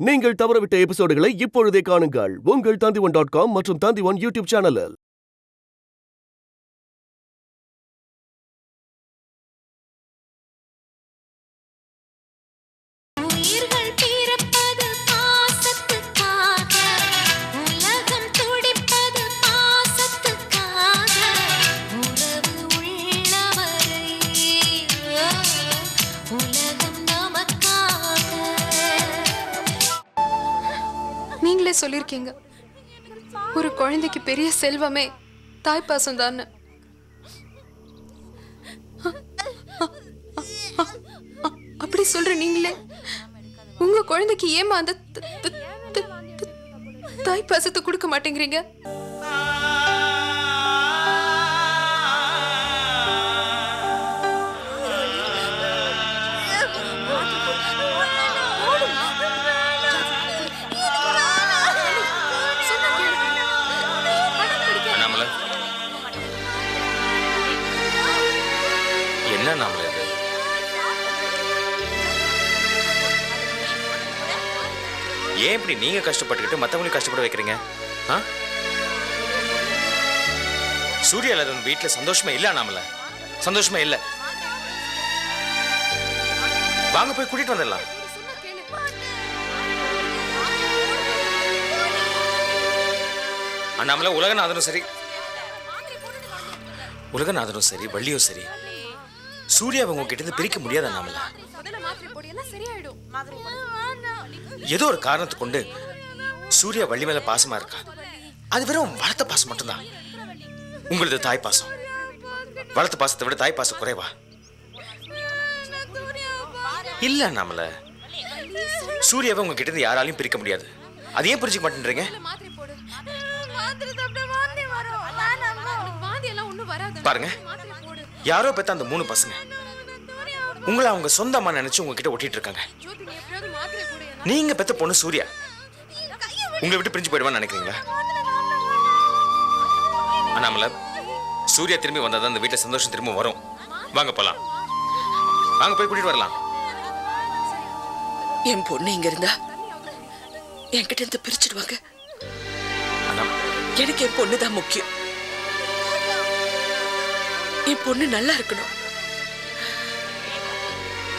நீங்கள் தவறவிட்ட எபிசோடுகளை இப்பொழுதே காணுங்கள் உங்கள் Tandivan.com மற்றும் Tandivan யூடியூப் சேனலில். நீங்களே சொல்லிருக்கீங்க, ஒரு குழந்தைக்கு பெரிய செல்வமே தாய்ப்பாசம் தான். அப்படி சொல்ற நீங்களே உங்க குழந்தைக்கு ஏமா அந்த தாய்ப்பாசத்தை கொடுக்க மாட்டேங்கிறீங்க? ஏன் இப்படி நீங்க கஷ்டப்பட்டுக்கிட்டு மத்தவங்களுக்கு கஷ்டப்பட வைக்கிறீங்க? சூர்யா இல்லாத வீட்டுல சந்தோஷமே இல்ல. நாமல சந்தோஷமே இல்ல. வாங்க போய் கூட்டிட்டு வந்துடலாம். அண்ணாமலை உலகநாதனும் சரி, உலகநாதனும் சரி, வள்ளியும் சரி, சூர்யாவை உங்ககிட்ட இருந்து பிரிக்க முடியாத. அண்ணாமலை ஏதோ ஒரு காரணத்தை கொண்டு சூர்யா வள்ளி மேல பாசமா இருக்கா. அது வெறும் வளர்த்த பாசம் மட்டும்தான். உங்களது தாய் பாசம் வளர்த்த பாசத்தை விட தாய் பாசம் குறைவா? இல்ல நாமல சூர்யாவை உங்ககிட்ட இருந்து யாராலையும் பிரிக்க முடியாது. அதையே புரிஞ்சுக்க மாட்டேன்றீங்க. பாருங்க, யாரோ பெத்த அந்த 3 பசங்க உங்களை அவங்க சொந்த அம்மா நினைச்சு உங்ககிட்ட ஒட்டிட்டு இருக்காங்க. நீங்க பெத்த பொண்ணு சூர்யா உங்களை விட்டு பிரிஞ்சு போயிடுவான்னு நினைக்கிறீங்களா? அண்ணாமல சூர்யா திரும்பி வந்தாதான் அந்த வீட்டுல சந்தோஷம் திரும்ப வரும். வாங்க போலாம், வாங்க போய் கூட்டிட்டு வரலாம். என் பொண்ணு இங்க இருந்தா என்கிட்ட இருந்து பிரிச்சிடுவாங்க. எனக்கு என் பொண்ணுதான் முக்கியம். என் பொண்ணு நல்லா இருக்கணும்.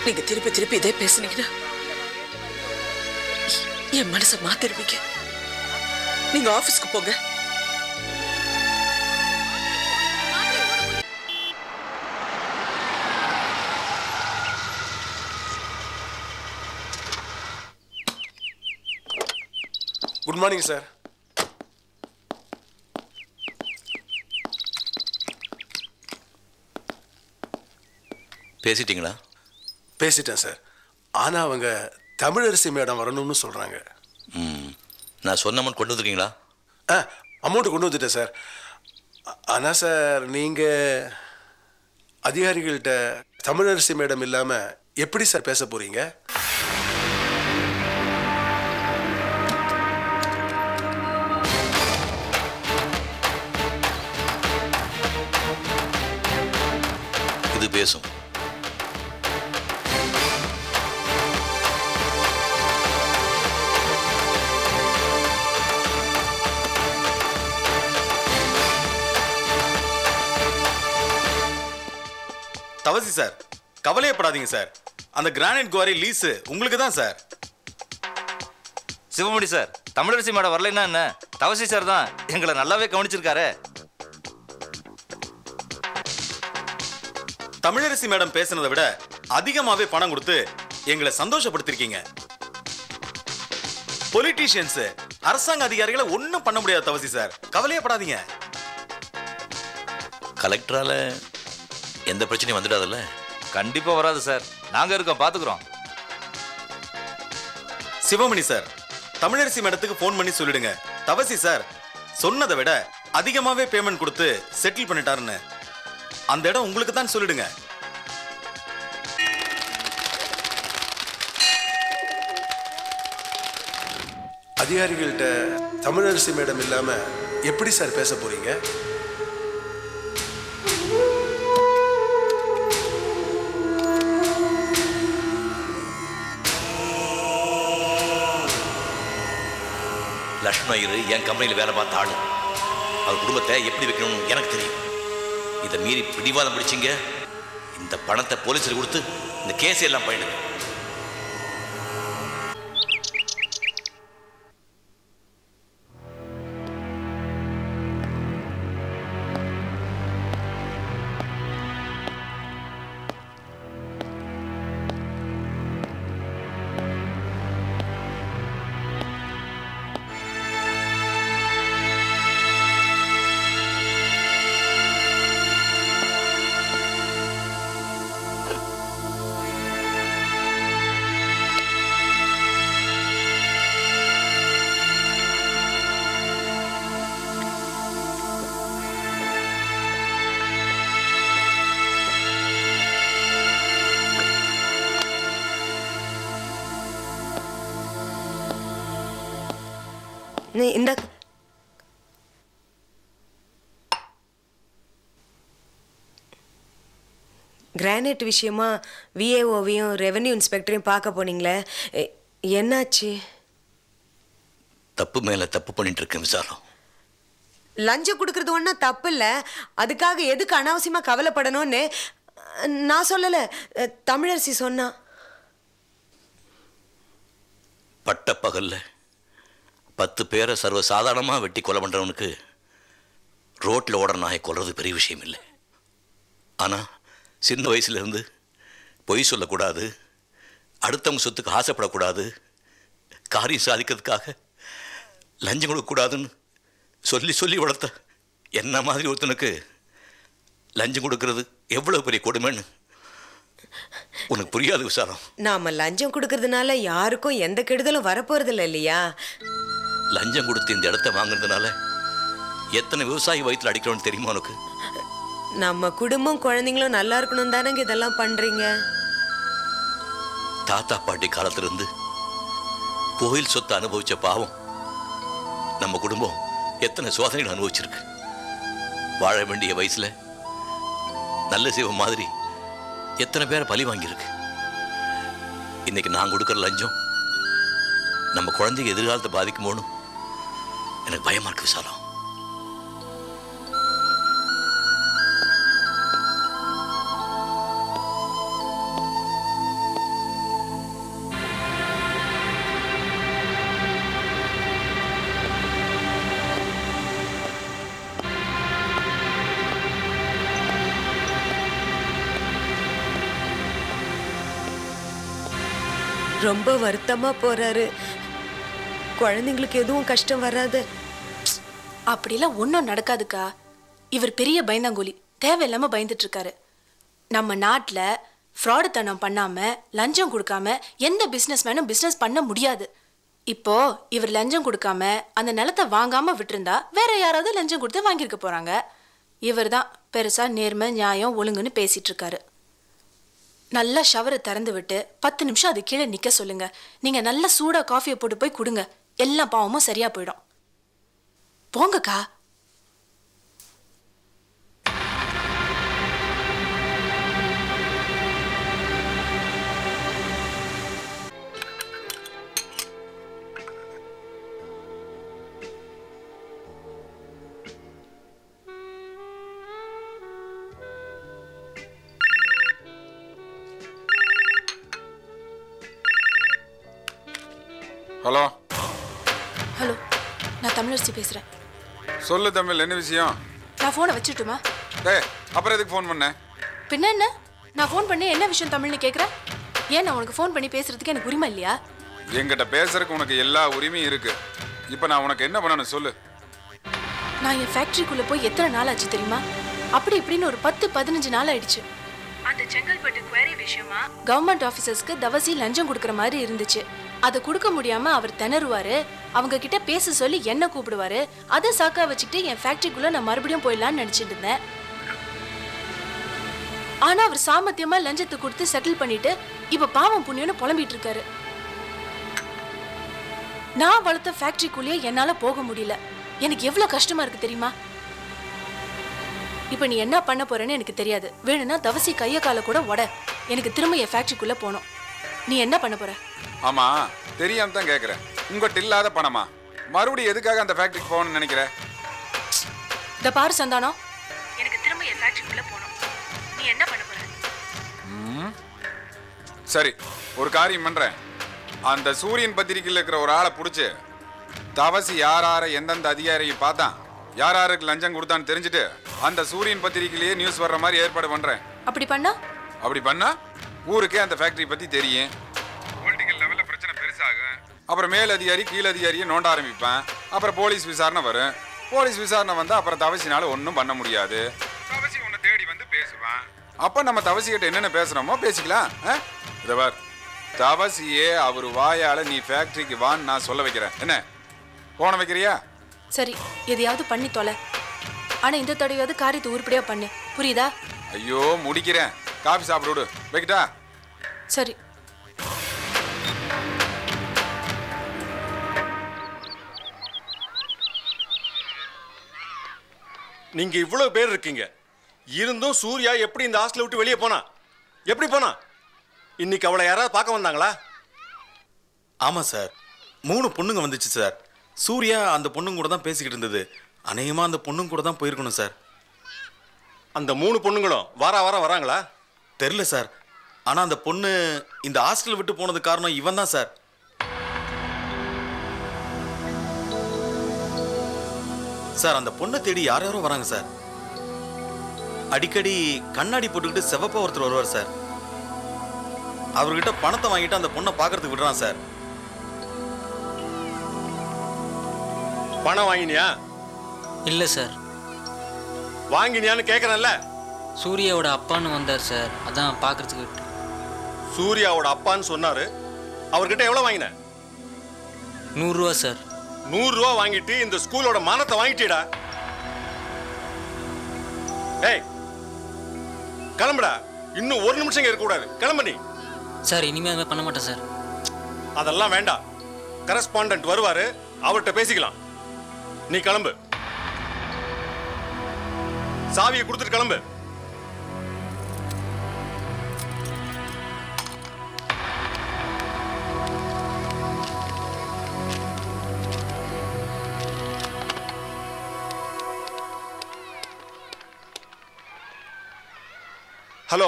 நீங்க திருப்பி திருப்பி இதே பேசுனீங்கன்னா என் மனசை மாத்திருவீங்க. நீங்க ஆபீஸ்க்கு போங்க. Good morning sir. பேசிட்டீங்களா? பேசிட்டேன் சார். ஆனா அவங்க தமிழரசி மேடம் வரணும்னு சொல்றாங்க. நான் சொன்ன அமௌண்ட் கொண்டு வந்துருக்கீங்களா? அமௌண்ட் கொண்டு வந்துட்டேன் சார். ஆனா சார், நீங்க அதிகாரிகள்கிட்ட தமிழரசி மேடம் இல்லாம எப்படி சார் பேச போறீங்க? இது பேசும். தவசி சார், கவலையப்படாதீங்க சார். அந்த கிரானைட் குவாரி லீஸ் உங்களுக்கு தான் சார். சிவமுடி சார், தமிழரசி மேடம் வரலைன்னா என்ன, தவசி சார் தான் எங்களை நல்லாவே கவனிச்சிருக்காரு. தமிழரசி மேடம் பேசுனதை விட அதிகமாவே பணம் கொடுத்து எங்களை சந்தோஷப்படுத்திருக்கீங்க. பொலிட்டீஷியன்ஸ், அரசாங்க அதிகாரிகளை ஒன்னும் பண்ண முடியாது தவசி சார், கவலையப்படாதீங்க. கலெக்டரால எந்த பிரச்சனையும் வந்துடாதுல்ல? கண்டிப்பா வராது சார், நாங்க இருக்கோம், பாத்துக்கிறோம். சிவமணி சார், தமிழரசி மேடத்துக்கு போன் பண்ணி சொல்லிடுங்க, தவசி சார் சொன்னதை விட அதிகமாவே பேமெண்ட் கொடுத்து செட்டில் பண்ணிட்டாருன்னு. அந்த இடம் உங்களுக்கு தான் சொல்லிடுங்க. அதிகாரிகள்கிட்ட தமிழரசி மேடம் இல்லாம எப்படி சார் பேச போறீங்க? லக்ஷ்மண ஐயர் என் கம்பெனியில் வேலை பார்த்த ஆளு. அவர் குடும்பத்தை எப்படி வைக்கணும்னு எனக்கு தெரியும். இதை மீறி பிடிவாதம் பிடிச்சிங்க, இந்த பணத்தை போலீஸில் கொடுத்து இந்த கேஸ் எல்லாம் பண்ணிடுங்க. இந்த கிரானைட் விஷயமா விஏஓவையும் ரெவென்யூ இன்ஸ்பெக்டரையும் பார்க்க போனீங்களே, என்னாச்சு? தப்பு மேலே தப்பு பண்ணிட்டு இருக்கேன் விசாரம். லஞ்சம் கொடுக்கறது ஒன்றும் தப்பு இல்லை, அதுக்காக எதுக்கு அனாவசியமாக கவலைப்படணும்னு நான் சொல்லலை, தமிழரசி சொன்னா. பட்ட பகல்ல 10 பேரை சர்வசாதாரணமாக வெட்டி கொலை பண்ணுறவனுக்கு ரோட்டில் ஓடுற நாயை கொல்றது பெரிய விஷயம் இல்லை. ஆனால் சின்ன வயசுலேருந்து பொய் சொல்லக்கூடாது, அடுத்தவங்க சொத்துக்கு ஆசைப்படக்கூடாது, காரியம் சாதிக்கிறதுக்காக லஞ்சம் கொடுக்கக்கூடாதுன்னு சொல்லி சொல்லி வளர்த்த என்ன மாதிரி ஒருத்தனுக்கு லஞ்சம் கொடுக்கறது எவ்வளோ பெரிய கொடுமைன்னு உனக்கு புரியாது விசாரம். நாம லஞ்சம் கொடுக்கறதுனால யாருக்கும் எந்த கெடுதலும் வரப்போறதில்லை இல்லையா? லஞ்சம் கொடுத்து இந்த இடத்த வாங்குறதுனால எத்தனை விவசாயி வயிற்றுல அடிக்கிறோன்னு தெரியுமா உனக்கு? நம்ம குடும்பம் குழந்தைங்களும் நல்லா இருக்கணும் தானங்க இதெல்லாம் பண்றீங்க. தாத்தா பாட்டி காலத்திலிருந்து கோயில் சொத்தை அனுபவிச்ச பாவம் நம்ம குடும்பம் எத்தனை சோதனைகள் அனுபவிச்சிருக்கு. வாழ வேண்டிய வயசுல நல்ல சிவம் மாதிரி எத்தனை பேரை பழி வாங்கியிருக்கு. இன்னைக்கு நான் கொடுக்குற லஞ்சம் நம்ம குழந்தைங்க எதிர்காலத்தை பாதிக்குமோன்னு எனக்கு பயமா இருக்கு விசாலம். ரொம்ப வருத்தமா போறாரு. குழந்தைங்களுக்கு எதுவும் கஷ்டம் வராது. அப்படிலாம் ஒன்றும் நடக்காதுக்கா. இவர் பெரிய பயந்தாங்கோலி, தேவையில்லாம பயந்துட்டு இருக்காரு. நம்ம நாட்டில் ஃப்ராடுத்தனம் பண்ணாம லஞ்சம் கொடுக்காம எந்த பிஸ்னஸ்மேனும் பிஸ்னஸ் பண்ண முடியாது. இப்போ இவர் லஞ்சம் கொடுக்காம அந்த நிலத்தை வாங்காம விட்டுருந்தா வேற யாராவது லஞ்சம் கொடுத்து வாங்கியிருக்க போறாங்க. இவர் தான் பெருசா நேர்மை நியாயம் ஒழுங்குன்னு பேசிட்டு இருக்காரு. நல்லா ஷவரை திறந்து விட்டு 10 நிமிஷம் அது கீழே நிற்க சொல்லுங்க. நீங்க நல்லா சூடா காஃபியை போட்டு போய் கொடுங்க, எல்லா பாவமும் சரியா போயிடும். போங்கக்கா. ஹலோ ஹலோ, நான் தமிழரசி பேசுறேன். சொல்லு தமிழ், என்ன விஷயம்? நான் ஃபோனை வச்சுட்டுமா? டேய், அப்புறம் எதுக்கு ஃபோன் பண்ண? பின்ன என்ன, நான் ஃபோன் பண்ணி என்ன விஷயம் தமிழ்னு கேட்குறேன். ஏன் நான் உனக்கு ஃபோன் பண்ணி பேசுறதுக்கு எனக்கு உரிமை இல்லையா? என்கிட்ட பேசுறதுக்கு உனக்கு எல்லா உரிமையும் இருக்கு. இப்போ நான் உனக்கு என்ன பண்ணணும் சொல்லு. நான் என் ஃபேக்டரிக்குள்ள போய் எத்தனை நாள் ஆச்சு தெரியுமா? அப்படி இப்படின்னு ஒரு 10-15 நாள் ஆயிடுச்சு. அந்த செங்கல்பட்டு குவாரி விஷயமா கவர்மெண்ட் ஆஃபீஸர்ஸ்க்கு தவசி லஞ்சம் கொடுக்குற மாதிரி இருந்துச்சு. அதை கொடுக்க முடியாம அவர் திணறுவாரு, அவங்க கிட்ட பேச சொல்லி என்ன கூப்பிடுவாரு. அதை சாக்கா வச்சுக்கிட்டு என் ஃபேக்டரிக்குள்ள நான் மறுபடியும் போயிடலான்னு நினைச்சிட்டு இருந்தேன். ஆனா அவர் சாமர்த்தியமா லஞ்சத்தை கொடுத்து செட்டில் பண்ணிட்டு இப்ப பாவம் புண்ணியம்னு புலம்பிட்டு இருக்காரு. நான் வளர்த்த ஃபேக்டரிக்குள்ளேயே என்னால போக முடியல. எனக்கு எவ்வளவு கஷ்டமா இருக்கு தெரியுமா? இப்ப நீ என்ன பண்ண போறேன்னு எனக்கு தெரியாது. வேணும்னா தவசி கைய கால கூட உட, எனக்கு திரும்ப என் ஃபேக்டரிக்குள்ள போகணும். நீ என்ன பண்ண போற? ஆமா, தெரியாம தான் கேக்குறேன். உங்ககிட்ட இல்லாத பணமா? மறுபடியும் எதுக்காக அந்த ஃபேக்டரிக்கு போகணும்னு நினைக்கிற? இந்த பாரு சந்தானம், எனக்கு திரும்ப என் ஃபேக்டரிக்குள்ள போகணும். நீ என்ன பண்ண போற? சரி, ஒரு காரியம் பண்றேன். அந்த சூரியன் பத்திரிகையில் இருக்கிற ஒரு ஆளை பிடிச்சி தவசி யார எந்தெந்த அதிகாரியை பார்த்தான், யாருக்கு லஞ்சம் கொடுத்தான்னு தெரிஞ்சுட்டு அந்த சூரியன் பத்திரிகையிலேயே நியூஸ் வர்ற மாதிரி ஏற்பாடு பண்றேன். அப்படி பண்ணா ஊருக்கே அந்த ஃபேக்டரி பத்தி தெரியும். பொலிட்டிக்கல் லெவல்ல பிரச்சனை பெருசாகும். அப்புறம் மேல் அதிகாரி கீழ் அதிகாரியை நோண்ட ஆரம்பிப்பான். அப்புறம் போலீஸ் விசாரணை வரும். போலீஸ் விசாரணை வந்தா அப்புறம் தவசினால ஒன்றும் பண்ண முடியாது. தவசி உன்னை தேடி வந்து பேசுவான். அப்ப நம்ம தவசி கிட்ட என்னென்ன பேசுறோமோ பேசிக்கலாம். இதவர் தவசியே அவர் வாயால நீ ஃபேக்டரிக்கு வான்னு நான் சொல்ல வைக்கிறேன். என்ன போன வைக்கிறியா? சரி, எதையாவது பண்ணி தொலை. ஆனா இந்த தடவையாவது காரியத்தை உருப்படியா பண்ணு, புரியுதா? ஐயோ முடிக்கிறேன். காபி சாப்பிட விடு. வைக்கிட்டா? சரி. நீங்க இவ்வளவு பேர் இருக்கீங்க, இருந்தும் சூர்யா எப்படி இந்த ஹாஸ்டலை விட்டு வெளியே போனா? எப்படி போனா? இன்னைக்கு அவளை யாராவது பார்க்க வந்தாங்களா? ஆமா சார், 3 பொண்ணுங்க வந்துச்சு சார். சூர்யா அந்த பொண்ணுங்க கூட தான் பேசிக்கிட்டு இருந்தது. அநேகமா அந்த பொண்ணுங்க கூட தான் போயிருக்கணும் சார். அந்த 3 பொண்ணுங்களும் வாரம் வராங்களா? தெரியல சார். ஆனா அந்த பொண்ணு இந்த ஹாஸ்டல் விட்டு போனது காரணம் இவன் தான் சார். சார் அந்த பொண்ணை தேடி யாரோ வராங்க சார். அடிக்கடி கண்ணாடி போட்டுக்கிட்டு செவப்பா ஒருத்தர் வருவார் சார். அவர்கிட்ட பணத்தை வாங்கிட்டு அந்த பொண்ணை பார்க்கறதுக்கு விடுறான் சார். பணம் வாங்கினியா? இல்லை சார். வாங்கினியான்னு கேட்கறேன்ல. சூர்யாவோட அப்பான்னு வந்தார் சார், அதான் பார்க்கறதுக்கு. சூர்யாவோட அப்பான்னு சொன்னாரு. அவர்கிட்ட எவ்வளவு வாங்கின? 100 ரூபா சார். 100 ரூபா வாங்கிட்டு இந்த ஸ்கூலோட மானத்தை வாங்கிட்டீடா. ஏய் கிளம்புடா, இன்னும் 1 நிமிஷம் இருக்க கூடாது. கிளம்பு நீ. சார் இனிமே அதை பண்ண மாட்டேன் சார். அதெல்லாம் வேண்டாம், கரஸ்பாண்டன்ட் வருவாரு, அவர்கிட்ட பேசிக்கலாம். நீ கிளம்பு. சாவியை கொடுத்துட்டு கிளம்பு. ஹலோ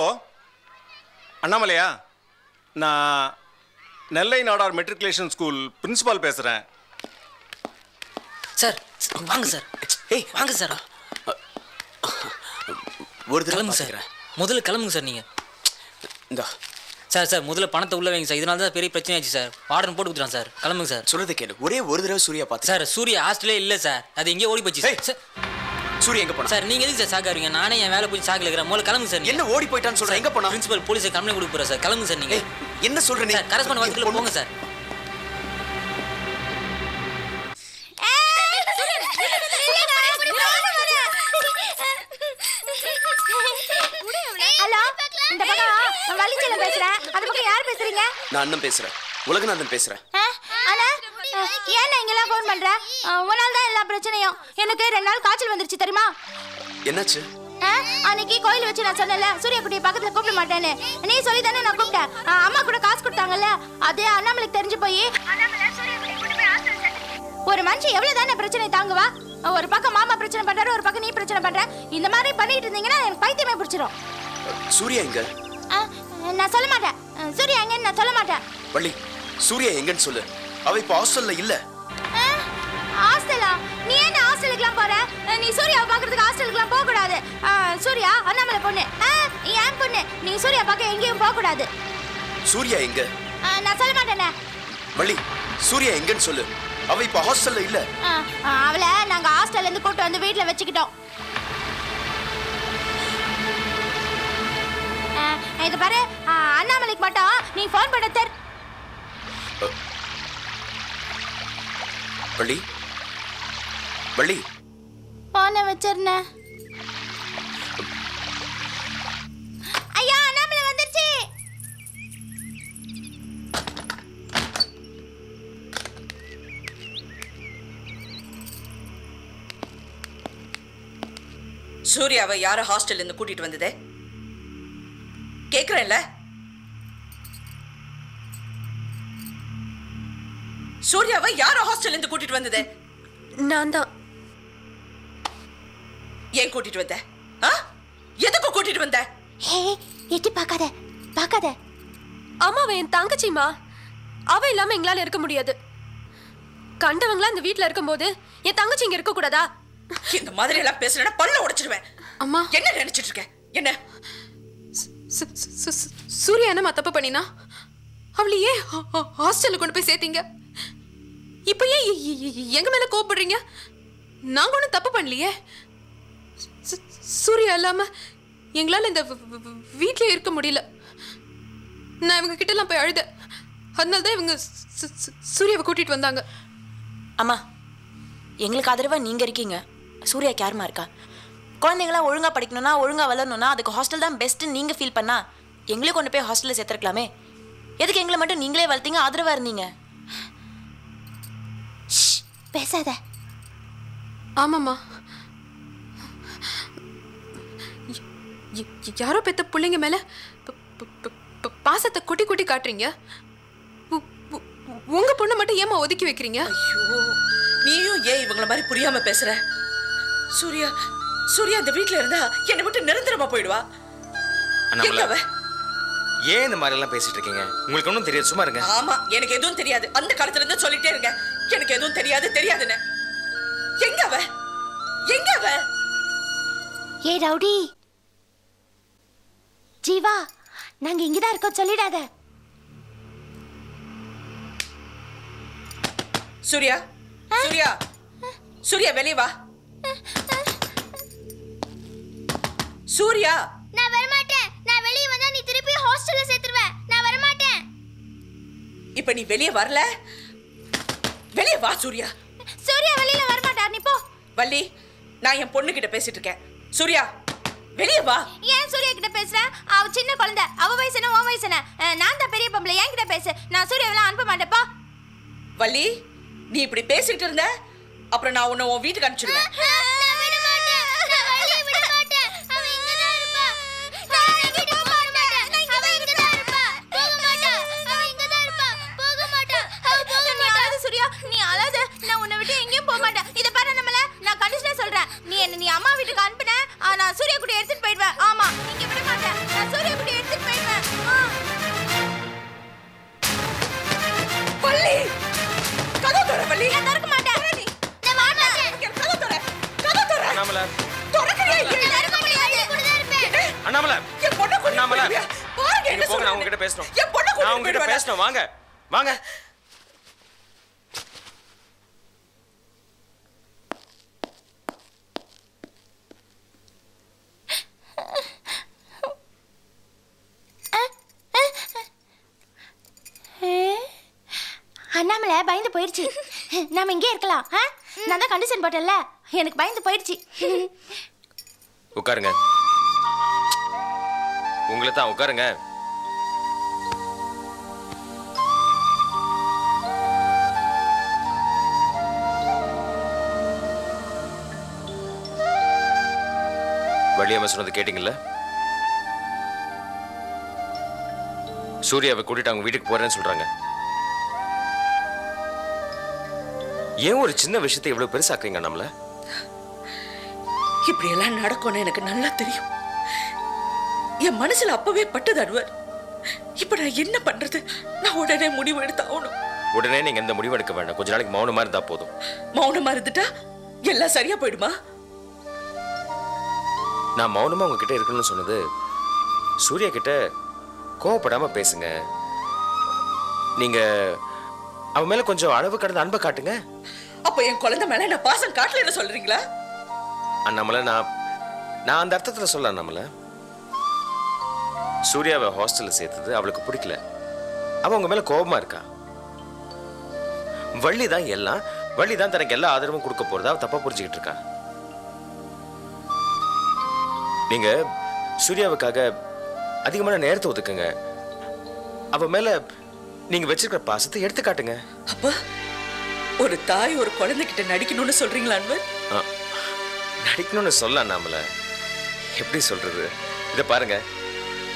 அண்ணாமலையா? நான் நெல்லை நாடார் மெட்ரிகுலேஷன் ஸ்கூல் பிரின்சிபால் பேசுகிறேன். சார் வாங்க சார். ஏய் வாங்க சார். ஒரு கிளம்புங்க சார். முதல்ல கிளம்புங்க சார். நீங்கள் இந்த சார் முதல்ல பணத்தை உள்ள வைங்க சார். இதனால தான் பெரிய பிரச்சனை ஆச்சு சார். வார்டன் போட்டு கொடுத்துறான் சார். கிளம்புங்க சார். சொல்றதை கேளு. ஒரே ஒரு தடவை சூர்யா பார்த்து. சார் சூர்யா ஹாஸ்டலே இல்லை சார், அது எங்கேயோ ஓடி போச்சு சார். சூர்யா எங்க போனா? சார் நீங்க எதுக்கு சார் சாக்காருங்க? நானே என் வேலை போய் சாக்கில் இருக்கிறேன். முதல்ல கிளம்புங்க சார். என்ன ஓடி போயிட்டான்னு சொல்றேன். எங்க போனா? பிரின்சிபல் போலீஸை கம்ப்ளைண்ட் கொடுக்க போறேன் சார். கிளம்புங்க சார். நீங்க என்ன சொல்ற? நீ கரஸ்பாண்ட் வாரத்துக்குள்ள போங்க சார். ஹலோ, இந்த பக்கம் வள்ளிச்செல்லம் பேசுறேன். அது பக்கம் யார் பேசுறீங்க? நான் அண்ணன் பேசுறேன். உலகநாதன் பேசுறேன். அண்ணா, ஏன் இங்கெல்லாம் ஃபோன் பண்ற? உன்னால தான் எல்லா பிரச்சனையும். எனக்கு 2 நாள் காய்ச்சல் வந்துருச்சு தெரியுமா? என்னாச்சு? அன்னைக்கு கோயில் வச்சு நான் சொன்னல சூர்யா குட்டியை பக்கத்துல கூப்பிட மாட்டேன்னு. நீ சொல்லி தானே நான் கூப்பிட்டேன். அம்மா கூட காசு கொடுத்தாங்கல்ல, அது அண்ணாமலைக்கு தெரிஞ்சு போய் ஒரு மனுஷன் எவ்வளவு தானே பிரச்சனை தாங்குவா? ஒரு பக்கம் மாமா பிரச்சனை பண்றாரு, ஒரு பக்கம் நீ பிரச்சனை பண்ற. இந்த மாதிரி பண்ணிட்டு இருந்தீங்கன்னா எனக்கு பைத்தியமே பிடிச்சிரும். சூர்யா எங்க? நான் சொல்ல மாட்டேன். சூர்யா எங்கன்னு நான் சொல்ல மாட்டேன். வள்ளி, சூர்யா எங்கன்னு சொல்லு. அவ இப்ப ஹாஸ்டல்ல இல்ல. ஹாஸ்டலா? நீ என்ன ஹாஸ்டலுக்குலாம் போற? நீ சூர்யாவை பாக்குறதுக்கு ஹாஸ்டலுக்குலாம் போக கூடாது. சூர்யா அண்ணாமலை பொண்ணு, என் பொண்ணு. நீ சூர்யா பார்க்க எங்கேயும் போக கூடாது. சூர்யா எங்க? நான் சொல்ல மாட்டேனே. வள்ளி, சூர்யா எங்கன்னு சொல்லு. அவ இப்ப ஹாஸ்டல்ல இல்ல. அவளை நாங்க ஹாஸ்டல்ல இருந்து கூட்டு வந்து வீட்டுல வச்சுக்கிட்டோம். இது பாரு, அண்ணாமலைக்கு மட்டும் நீ போன் பண்ண தர். வள்ளி, வள்ளி போன வச்சிருந்தேன். ஐயா அண்ணாமலை வந்துருச்சு. சூர்யாவை யார ஹாஸ்டல்ல இருந்து கூட்டிட்டு வந்ததே கேக்குறேன்ல? சூர்யாவை யாரோ ஹாஸ்டல்ல இருந்து கூட்டிட்டு வந்தது? நான் தான். ஏன் கூட்டிட்டு வந்த? எதுக்கு கூட்டிட்டு வந்த? எட்டி பார்க்காத பார்க்காத. அம்மா அவ என் தங்கச்சிமா. அவ இல்லாம எங்களால இருக்க முடியாது. கண்டவங்களா இந்த வீட்ல இருக்கும்போது என் தங்கச்சி இங்க இருக்க கூடாதா? இந்த மாதிரி எல்லாம் பேசுறேன்னா பல்ல உடைச்சிடுவேன். அம்மா என்ன நினைச்சிட்டு இருக்க? என்ன சூர்யா என்னமா தப்பு பண்ணினா? அவளை ஏன் ஹாஸ்டல்ல கொண்டு போய் சேர்த்தீங்க? இப்ப ஏன் எங்க மேல கோபப்படுறீங்க? நாங்க ஒன்றும் தப்பு பண்ணலையே. சூர்யா இல்லாம எங்களால இந்த வீட்லயே இருக்க முடியல. நான் இவங்க கிட்ட எல்லாம் போய் அழுத. அதனாலதான் இவங்க சூர்யாவை கூட்டிட்டு வந்தாங்க. அம்மா, எங்களுக்கு ஆதரவா நீங்க இருக்கீங்க. சூர்யாக்கு யாருமா இருக்கா? குழந்தைங்களாம் ஒழுங்கா படிக்கணும்னா, ஒழுங்கா வளரணும்னா அதுக்கு ஹாஸ்டல் தான் பெஸ்ட்னு நீங்க ஃபீல் பண்ணா எங்களே கொண்டு போய் ஹாஸ்டல்ல சேர்த்துருக்கலாமே. எதுக்கு எங்களை மட்டும் நீங்களே வளர்த்தீங்க, ஆதரவா இருந்தீங்க? பேசாத. ஆமாம்மா, யாரோ பெத்த பிள்ளைங்க மேல பாசத்தை குட்டி குட்டி காட்டுறீங்க. உங்க பொண்ணை மட்டும் ஏமா ஒதுக்கி வைக்கிறீங்க? ஐயோ, நீயும் ஏன் இவங்கள மாதிரி புரியாம பேசுற? சூர்யா சூர்யா இந்த வீட்ல இருந்தா என்னை விட்டு நிரந்தரமா போயிடுவா. அண்ணாமலை, ஏன் இந்த மாதிரி எல்லாம் பேசிட்டு இருக்கீங்க? உங்களுக்கு ஒன்றும் தெரியாது, சும்மா இருங்க. ஆமா, எனக்கு எதுவும் தெரியாது. அந்த காலத்துல இருந்து சொல்லிட்டே இருங்க, எனக்கு எதுவும் தெரியாது தெரியாதுன்னு. எங்க அவ? எங்க அவ? ஏ ரவுடி, ஜீவா, நாங்க இங்கதான் இருக்கோம், சொல்லிடாத. சூர்யா, சூர்யா, சூர்யா வெளிய வா. சூர்யா, நான் வர மாட்டேன். நான் வெளிய வந்தா நீ திருப்பி ஹாஸ்டல்ல சேர்த்துருவ. நான் வர மாட்டேன். இப்ப நீ வெளிய வரல, வெளிய வா சூர்யா. சூர்யா வெளியில வர மாட்டார், நீ போ. வள்ளி, நான் என் பொண்ணு கிட்ட பேசிட்டு இருக்கேன். சூர்யா வெளிய வா. ஏன் சூர்யா கிட்ட பேசுற? அவ சின்ன குழந்தை, அவ வயசு என்ன உன் வயசு என்ன? நான் தான் பெரிய பொம்பளை, என் கிட்ட பேசு. நான் சூர்யாவெல்லாம் அனுப்ப மாட்டேப்பா. வள்ளி, நீ இப்படி பேசிட்டு இருந்த அப்புறம் நான் உன்னை உன் வீட்டுக்கு அனுப்பிச்சிடுவேன். வாங்க வாங்க. அண்ணாமலை பயந்து போயிடுச்சு. நாம இங்கே இருக்கலாம். நான் தான் கண்டிஷன் போட்டேன்ல, எனக்கு பயந்து போயிடுச்சு. உட்காருங்க. உங்களை தான் உட்காருங்க. வள்ளியம்மா சொன்னது கேட்டீங்கல்ல? சூர்யாவை கூட்டிட்டு அவங்க வீட்டுக்கு போறேன்னு சொல்றாங்க. ஏன் ஒரு சின்ன விஷயத்தை இவ்வளவு பெருசாக்குறீங்க? நம்மள இப்படி எல்லாம் நடக்கும்னு எனக்கு நல்லா தெரியும். என் மனசுல அப்பவே பட்டது அனுவர். இப்ப நான் என்ன பண்றது? நான் உடனே முடிவு எடுத்தாகணும். உடனே நீங்க எந்த முடிவு எடுக்க வேண்டாம். கொஞ்ச நாளைக்கு மௌனமா இருந்தா போதும். மௌனமா இருந்துட்டா எல்லாம் சரியா போயிடுமா? நான் மௌனமா உங்ககிட்ட இருக்கணும்னு சொன்னது, சூர்யா கிட்ட கோவப்படாம பேசுங்க. நீங்க அவன் மேல கொஞ்சம் அளவு கடந்த அன்பை காட்டுங்க. அப்ப என் குழந்தை மேல நான் பாசம் காட்டலன்னு சொல்றீங்களா? அண்ணாமலை, நான் அந்த அர்த்தத்துல சொல்ல. அண்ணாமலை, சூர்யாவை ஹாஸ்டல்ல சேர்த்தது அவளுக்கு பிடிக்கல. அவ உங்க மேல கோபமா இருக்கா. வள்ளி தான் எல்லாம், வள்ளி தான் தனக்கு எல்லா ஆதரவும் கொடுக்க போறதா அவ தப்பா புரிஞ்சுக்கிட்டு இருக்கா. நீங்க சூர்யாவுக்காக அதிகமான நேரத்தை ஒதுக்குங்க. அவ மேல நீங்க வச்சிருக்கிற பாசத்தை எடுத்து காட்டுங்க. அப்ப ஒரு தாய் ஒரு குழந்தைகிட்ட நடிக்கணும்னு சொல்றீங்களா? நடிக்கணும்னு சொல்ல அண்ணாமல, எப்படி சொல்றது? இதை பாருங்க,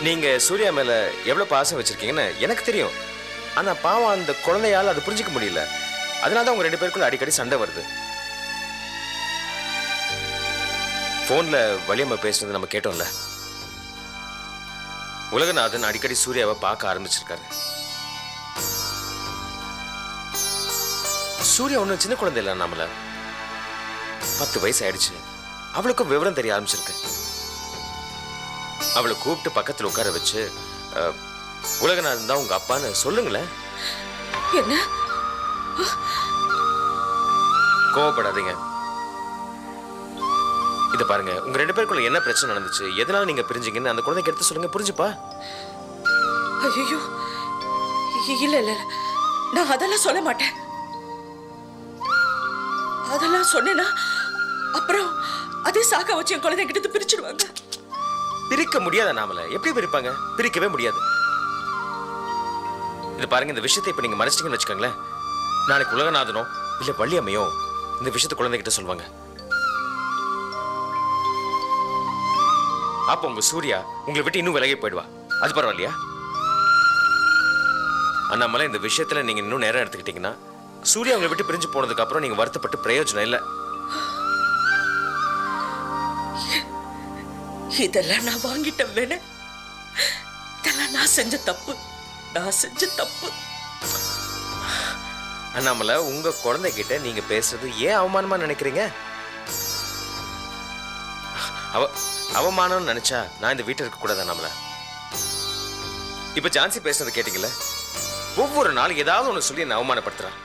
நீங்க சூர்யா மேல எவ்வளவு பாசம் வச்சிருக்கீங்கன்னு எனக்கு தெரியும். ஆனா பாவம் அந்த குழந்தையால அது புரிஞ்சுக்க முடியல. அதனால தான் உங்க 2 பேருக்குள்ள அடிக்கடி சண்டை வருது. போன்ல வலியம்மா பேசுறது நம்ம கேட்டோம்ல. உலகநாதன் அடிக்கடி சூர்யாவை பார்க்க ஆரம்பிச்சிருக்காரு. சூர்யா ஒன்றும் சின்ன குழந்தை இல்லை, நம்மள 10 வயசு ஆயிடுச்சு. அவளுக்கும் விவரம் தெரிய ஆரம்பிச்சிருக்கு. அவளை கூப்பிட்டு பக்கத்தில் உட்கார வச்சு உலகநாதன் தான் உங்க அப்பான்னு சொல்லுங்களேன். என்ன? கோவப்படாதீங்க. இத பாருங்க, உங்க 2 பேருக்குள்ள என்ன பிரச்சனை நடந்துச்சு, எதனால நீங்க பிரிஞ்சீங்கன்னு அந்த குழந்தைக்கு எடுத்து சொல்லுங்க, புரிஞ்சுப்பா? ஐயோ, இல்ல இல்ல, நான் அதெல்லாம் சொல்ல மாட்டேன். அதெல்லாம் சொன்னேன்னா அப்புறம் அதே சாக்க வச்சு என் குழந்தை கிட்ட பிரிச்சிடுவாங்க. பிரிக்க முடியாத நாமல எப்படி பிரிப்பாங்க? பிரிக்கவே முடியாது. இது பாருங்க, இந்த விஷயத்தை இப்ப நீங்க மறைச்சிட்டீங்கன்னு வச்சுக்கோங்களேன், நாளைக்கு உலகநாதனோ இல்ல வள்ளியம்மையோ இந்த விஷயத்தை குழந்தைகிட்ட சொல்லுவாங்க. அப்ப உங்க சூர்யா உங்களை விட்டு இன்னும் விலகி போயிடுவா. அது பரவாயில்லையா? அண்ணாமலை, இந்த விஷயத்துல நீங்க இன்னும் நேரம் எடுத்துக்கிட்டீங்கன்னா சூர்யா உங்களை விட்டு பிரிஞ்சு போனதுக்கு அப்புறம் நீங்க வருத்தப்பட்டு பிரயோஜனம் இல்லை. இதெல்லாம் நான் வாங்கிட்டேன் வேணே. இதெல்லாம் நான் செஞ்ச தப்பு. அண்ணாமலை, உங்க குழந்தைகிட்ட நீங்க பேசுறது ஏன் அவமானமா நினைக்கிறீங்க? அவமானம் நினைச்சா நான் இந்த வீட்டில் இருக்க கூடாது. அண்ணாமலை, இப்ப ஜான்சி பேசுறது கேட்டீங்கல்ல, ஒவ்வொரு நாளும் ஏதாவது ஒண்ணு சொல்லி என்ன அவமானப்படுத்துறான்.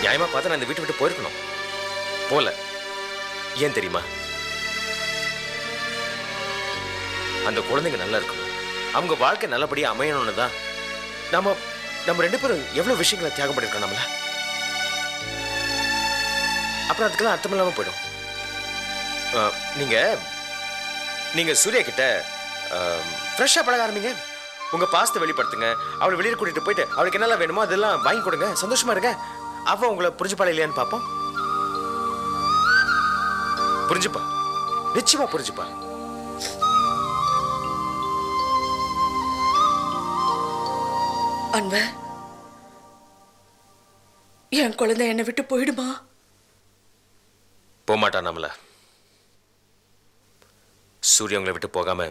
நியாயமா பார்த்தா நான் இந்த வீட்டை விட்டு போயிருக்கணும், போல. ஏன் தெரியுமா? அந்த குழந்தைங்க நல்லா இருக்கணும், அவங்க வாழ்க்கை நல்லபடியா அமையணும்னு தான் நம்ம 2 பேரும் எவ்வளவு விஷயங்களை தியாகம் பண்ணிருக்கோம். நம்மள அப்புறம் அதுக்கெல்லாம் அர்த்தம் இல்லாம போயிடும். நீங்க சூர்யா கிட்ட ஃப்ரெஷ்ஷா பழக ஆரம்பிங்க. உங்க பாசத்தை வெளிப்படுத்துங்க. அவளை வெளியே கூட்டிட்டு போயிட்டு அவளுக்கு என்னெல்லாம் வேணுமோ அதெல்லாம் வாங்கி கொடுங்க. சந்தோஷமா இருங்க. அவ உங்களை புரிஞ்சுப்பாளா இல்லையான்னு பார்ப்போம். புரிஞ்சுப்பா, நிச்சயமா புரிஞ்சுப்பா. அன்வர், என் குழந்தை என்னை விட்டு போயிடுமா? போமாட்டா. நம்மள சூர்யா உங்களை விட்டு போகாம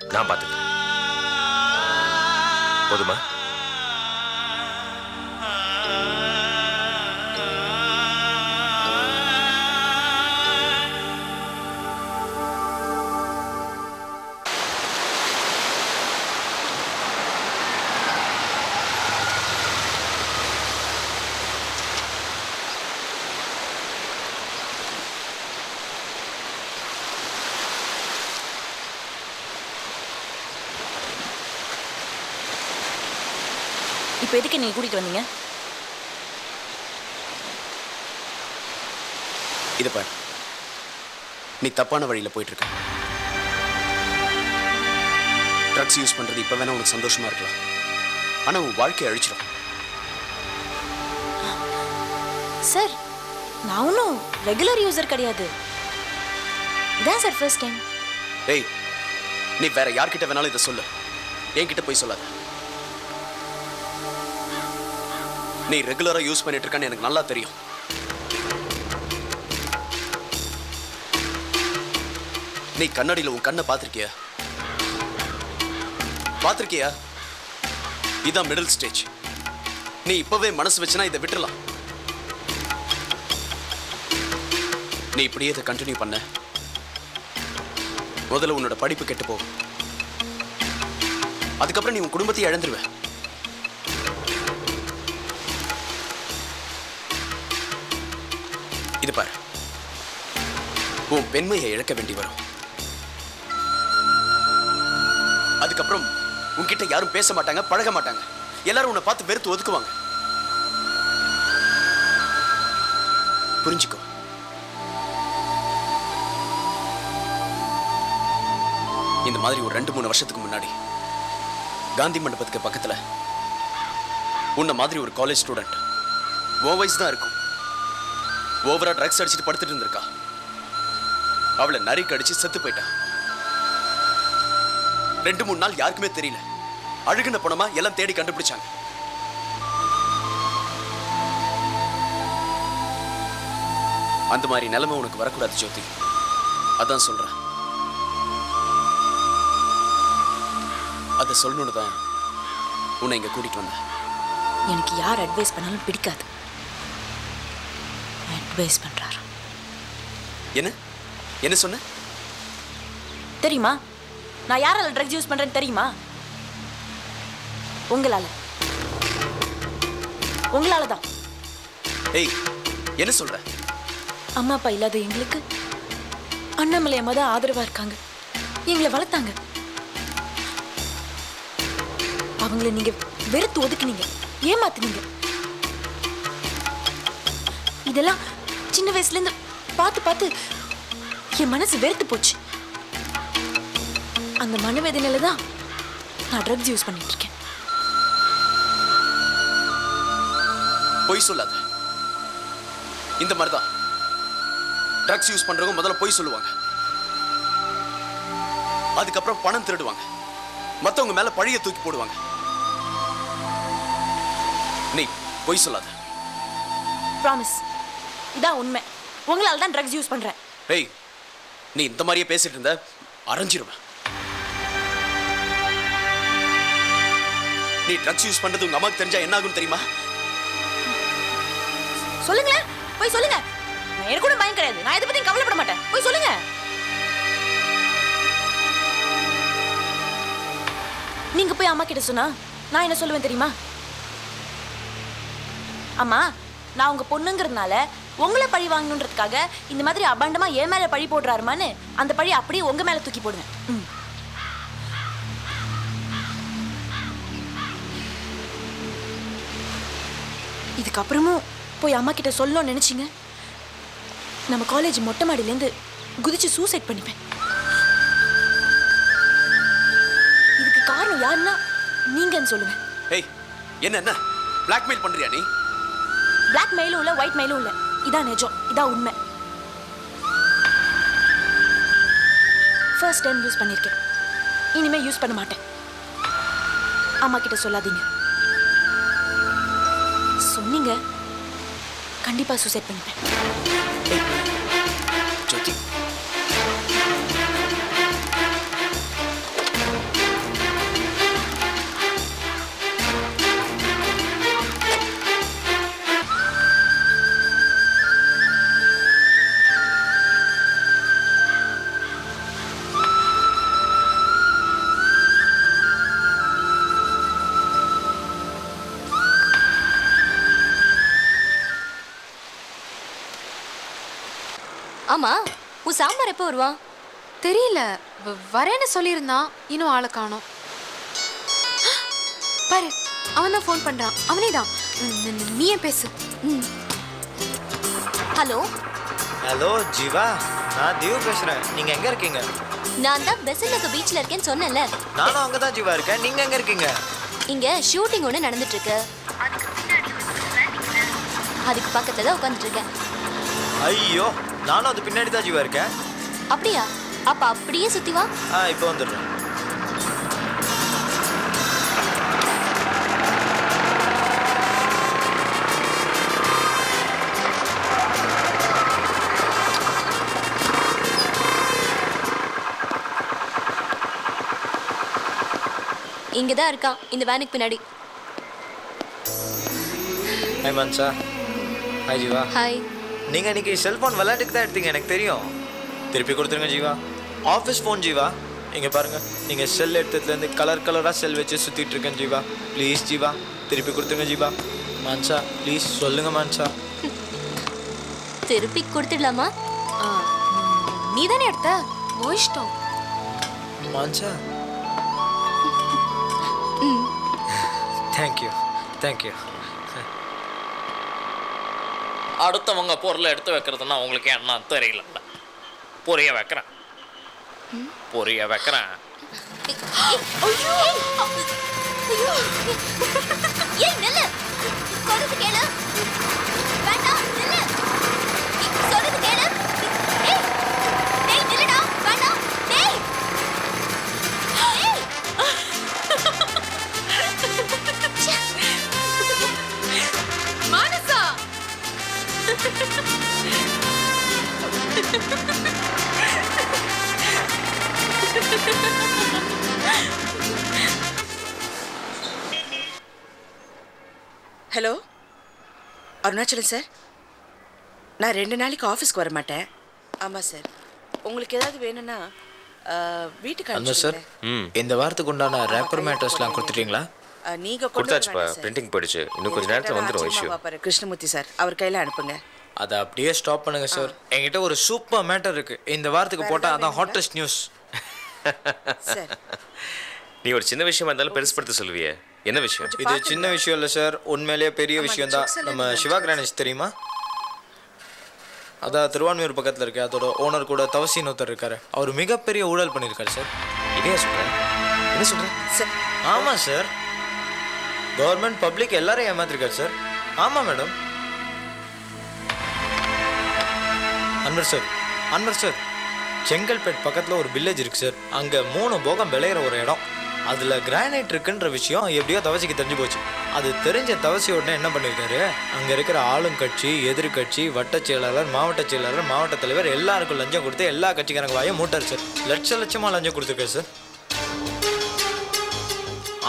நான் பார்த்துக்கிறேன். போதுமா? இப்போ எதுக்கு நீங்க கூட்டிட்டு வந்தீங்க? இது பாரு, நீ தப்பான வழியில போயிட்டு இருக்க. ட்ரக்ஸ் யூஸ் பண்றது இப்ப வேணா உனக்கு சந்தோஷமா இருக்கலாம், ஆனா உன் வாழ்க்கையை அழிச்சிடும். சார், நான் ஒன்றும் ரெகுலர் யூசர் கிடையாது. இதான் சார் ஃபர்ஸ்ட் டைம். ஏய், நீ வேற யார்கிட்ட வேணாலும் இதை சொல்லு, என்கிட்ட போய் சொல்லாத. நீ ரெகுலரா யூஸ் பண்ணிட்டு இருக்கான்னு எனக்கு நல்லா தெரியும். நீ கண்ணாடியில் உன் கண்ணை பார்த்திருக்கியா? இதான் மிடில் ஸ்டேஜ். நீ இப்பவே மனசு வச்சுனா இதை விட்டுறலாம். நீ இப்படியே இதை கண்டினியூ பண்ண, முதல்ல உன்னோட படிப்பு கெட்டு போகும். அதுக்கப்புறம் நீ உன் குடும்பத்தை இழந்துருவ. இது பாரு, உன் பெண்மையை இழக்க வேண்டி வரும். அதுக்கப்புறம் உன்கிட்ட யாரும் பேச மாட்டாங்க, பழக மாட்டாங்க. எல்லாரும் உன்னை பார்த்து வெறுத்து ஒதுக்குவாங்க. புரிஞ்சுக்கோ. இந்த மாதிரி ஒரு 2-3 வருஷத்துக்கு முன்னாடி காந்தி மண்டபத்துக்கு பக்கத்துல உன்ன மாதிரி ஒரு காலேஜ் ஸ்டூடெண்ட், உன் வயசு தான் இருக்கும், ஓவரா ட்ரக்ஸ் அடிச்சுட்டு படுத்துட்டு இருந்திருக்கா. அவளை நரி கடிச்சு செத்து போயிட்டா. 2-3 நாள் யாருக்குமே தெரியல. அழுகுன பணமா எல்லாம் தேடி கண்டுபிடிச்சாங்க. அந்த மாதிரி நிலைமை உனக்கு வரக்கூடாது ஜோதி. அதான் சொல்றேன். அதை சொல்லணும்னு தான் உன்னை இங்க கூட்டிட்டு வந்தேன். எனக்கு யார் அட்வைஸ் பண்ணாலும் பிடிக்காது. அட்வைஸ் பண்றாரு. என்ன என்ன சொன்ன? தெரியுமா நான் யாரால ட்ரக்ஸ் யூஸ் பண்றேன்னு தெரியுமா? உங்களால தான். ஏய், என்ன சொல்ற? அம்மா அப்பா இல்லாத எங்களுக்கு அண்ணாமலை அம்மா தான் ஆதரவா இருக்காங்க. எங்களை வளர்த்தாங்க. அவங்கள நீங்க வெறுத்து ஒதுக்குனீங்க, ஏமாத்துனீங்க. இதெல்லாம் சின்ன வயசுல இருந்து பார்த்து பார்த்து என் மனசு வெறுத்து போச்சு. அந்த மனவேதனையில தான் நான் ட்ரக்ஸ் யூஸ் பண்ணிட்டு இருக்கேன். பொய் சொல்லாத. இந்த மாதிரிதான் ட்ரக்ஸ் யூஸ் பண்றவங்க முதல்ல பொய் சொல்லுவாங்க, அதுக்கப்புறம் பணம் திருடுவாங்க, மத்தவங்க மேல பழிய தூக்கி போடுவாங்க. நீ பொய் சொல்லாத. ப்ராமிஸ், இதான் உண்மை. உங்களால தான் ட்ரக்ஸ் யூஸ் பண்றேன். ஏய், நீ இந்த மாதிரியே பேசிட்டு இருந்த அரைஞ்சிருவேன். நீ ட்ரக்ஸ் யூஸ் பண்றது உங்க அம்மாக்கு தெரிஞ்சா என்ன ஆகும் தெரியுமா? சொல்லுங்களேன், போய் சொல்லுங்க. எனக்கு கூட பயம் கிடையாது. நான் இதை பத்தி கவலைப்பட மாட்டேன். போய் சொல்லுங்க. நீங்க போய் அம்மா கிட்ட சொன்னா நான் என்ன சொல்லுவேன் தெரியுமா? அம்மா, நான் உங்க பொண்ணுங்கிறதுனால உங்களை பழி வாங்கணுன்றதுக்காக இந்த மாதிரி அபாண்டமா என் மேல பழி போடுறாருமான்னு அந்த பழி அப்படியே உங்க மேல தூக்கி போடுவேன். இதுக்கப்புறமும் போய் அம்மா கிட்ட சொல்லணும்னு நினைச்சிங்க, நம்ம காலேஜ் மொட்டை மாடியிலேருந்து குதிச்சு சூசைட் பண்ணிப்பேன். இதுக்கு காரணம் யாருன்னா நீங்கன்னு சொல்லுவேன். ஏய், என்ன பிளாக்மெயில் பண்றியா நீ? பிளாக் மெயிலும் இல்லை, ஒயிட் மெயிலும் இல்லை. இதான் நிஜம், இதான் உண்மை. ஃபர்ஸ்ட் டைம் யூஸ் பண்ணியிருக்கேன், இனிமே யூஸ் பண்ண மாட்டேன். அம்மா கிட்ட சொல்லாதீங்க. சொன்னீங்க கண்டிப்பா சூசைட் பண்ணிப்பேன். ஜோதி, ஆமா, உன் சாம்பார் எப்போ வருவான்? தெரியல, வரேன்னு சொல்லியிருந்தான். இன்னும் ஆளை காணோம். பாரு, அவன் தான் ஃபோன் பண்றான். அவனே தான். நீயே பேசு. ஹலோ ஹலோ ஜீவா, நான் திவு பேசுறேன். நீங்க எங்க இருக்கீங்க? நான் தான் பெசன்ட் பீச்ல இருக்கேன்னு சொன்னேன்ல. நானும் அங்க தான் ஜீவா இருக்கேன். நீங்க எங்க இருக்கீங்க? இங்க ஷூட்டிங் ஒன்று நடந்துட்டு இருக்கு. அதுக்கு பக்கத்துல தான் உட்காந்துட்டு இருக்கேன். ஐயோ, நானும் அது பின்னாடி தான் ஜீவா இருக்கேன். அப்படியா? அப்ப அப்படியே சுத்தி வா. இப்போ வந்துடுறேன். இங்கதான் இருக்கான், இந்த வேனுக்கு பின்னாடி. Hi Mansa. Hi Jeeva. Hi. நீங்க இன்னைக்கு செல்போன் விளையாட்டுக்கு தான் எடுத்தீங்க, எனக்கு தெரியும். திருப்பி கொடுத்துருங்க ஜீவா. Office phone Jeeva. இங்க பாருங்க, நீங்க செல் எடுத்ததுலேருந்து கலர் கலரா செல் வச்சு சுத்திட்டு இருக்கேன் ஜீவா. ப்ளீஸ் ஜீவா, திருப்பி கொடுத்துருங்க ஜீவா. மன்சா ப்ளீஸ் சொல்லுங்க மன்சா. திருப்பி கொடுத்துடலாமா? நீ தானே எடுத்த, உன் இஷ்டம். மன்சா. Thank you thank you. அடுத்தவங்க பொருளை எடுத்து வைக்கிறதுனா உங்களுக்கு என்ன தெரியல. பொரிய வைக்கிறேன், பொரிய வைக்கிறேன். ஏய் நில்லு, சொல்றது கேளு. வேண்டாம் நில்லு, சொல்றது கேளு. ஏய் டேய் நில்லுடா, வேண்டாம் டேய். மானசா, ஹலோ அருணாச்சலம் சார், நான் 2 நாளைக்கு ஆஃபீஸ்க்கு வர மாட்டேன். ஆமாம் சார், உங்களுக்கு ஏதாவது வேணும்னா வீட்டுக்கு அந்த சார் இந்த வாரத்துக்கு உண்டான ரேப்பர் மேட்டர்ஸ்லாம் கொடுத்துட்டீங்களா? நீங்க கொடுத்தாச்சுப்பா, பிரிண்டிங் போயிடுச்சு. இன்னும் கொஞ்ச நேரத்தில் வந்துடும் இஷ்யூ. கிருஷ்ணமூர்த்தி சார், அவர் கையில் அனுப்புங்க. அதை அப்படியே ஸ்டாப் பண்ணுங்க சார். என்கிட்ட ஒரு சூப்பர் மேட்டர் இருக்கு, இந்த வாரத்துக்கு போட்டா அதான் ஹாட்டஸ்ட் நியூஸ். நீ ஒரு சின்ன விஷயமா இருந்தாலும் பெருசுப்படுத்த சொல்லுவியே, என்ன விஷயம்? இது சின்ன விஷயம் இல்லை சார், உண்மையிலேயே பெரிய விஷயம் தான். நம்ம சிவா கிரானேஜ் தெரியுமா? அதான் திருவான்மையூர் பக்கத்தில் இருக்கு, அதோட ஓனர் கூட தவசின்னு ஒருத்தர் இருக்காரு. அவர் மிகப்பெரிய ஊழல் பண்ணியிருக்காரு சார். இதே சொல்கிறேன், என்ன சொல்கிறேன் சார்? ஆமாம் சார், கவர்மெண்ட் பப்ளிக் எல்லாரையும் ஏமாத்திருக்காரு சார். ஆமாம் madam. Anwar sir, Anwar sir, Chengalpet பக்கத்தில் ஒரு வில்லேஜ் இருக்கு சார். அங்கே 3 போகம் விளையிற ஒரு இடம். அதில் கிரானைட் இருக்குன்ற விஷயம் எப்படியோ தவசிக்கு தெரிஞ்சு போச்சு. அது தெரிஞ்ச தவசி உடனே என்ன பண்ணியிருக்காரு, அங்கே இருக்கிற ஆளுங்கட்சி, எதிர்கட்சி, வட்டச் செயலாளர், மாவட்ட செயலாளர், மாவட்ட தலைவர் எல்லாருக்கும் லஞ்சம் கொடுத்து எல்லா கட்சிக்காரங்க வாயும் மூட்டார் சார். லட்சமாக லஞ்சம் கொடுத்துருக்காரு சார்.